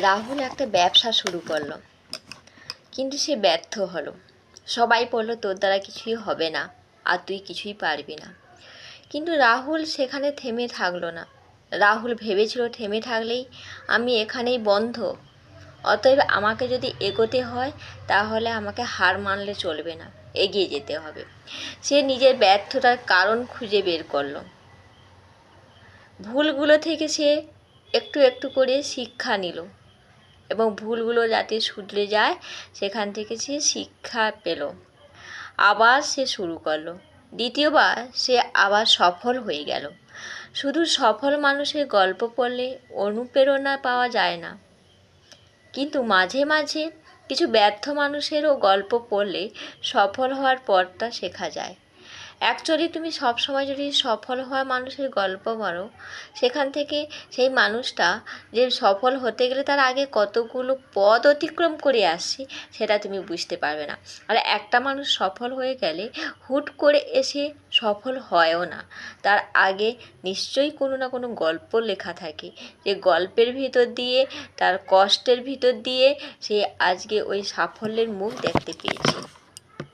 রাহুল একটা ব্যবসা শুরু করলো, কিন্তু সে ব্যর্থ হলো। সবাই বলল তোর দ্বারা কিছুই হবে না, আর তুই কিছুই পারবি না। কিন্তু রাহুল সেখানে থেমে থাকলো না। রাহুল ভেবেছিল থেমে থাকলেই আমি এখানেই বন্ধ, অতএব আমাকে যদি এগোতে হয় তাহলে আমাকে হার মানলে চলবে না, এগিয়ে যেতে হবে। সে নিজের ব্যর্থতার কারণ খুঁজে বের করলো। ভুলগুলো থেকে সে একটু একটু করে শিক্ষা নিল এবং ভুলগুলো যাতে শুধরে যায় সেখান থেকে সে শিক্ষা পেল। আবার সে শুরু করলো। দ্বিতীয়বার সে আবার সফল হয়ে গেল। শুধু সফল মানুষের গল্প পড়লে অনুপ্রেরণা পাওয়া যায় না, কিন্তু মাঝে মাঝে কিছু ব্যর্থ মানুষেরও গল্প পড়লে সফল হওয়ার পথটা শেখা যায়। অ্যাকচুয়ালি তুমি সবসময় যদি সফল হওয়া মানুষের গল্প পড়ো, সেখান থেকে সেই মানুষটা যে সফল হতে গেলে তার আগে কতগুলো পথ অতিক্রম করে আসছে সেটা তুমি বুঝতে পারবে না। আর একটা মানুষ সফল হয়ে গেলে হুট করে এসে সফল হয়ও না, তার আগে নিশ্চয়ই কোনো না কোনো গল্প লেখা থাকে, যে গল্পের ভিতর দিয়ে, তার কষ্টের ভিতর দিয়ে সে আজকে ওই সাফল্যের মুখ দেখতে পেয়েছে।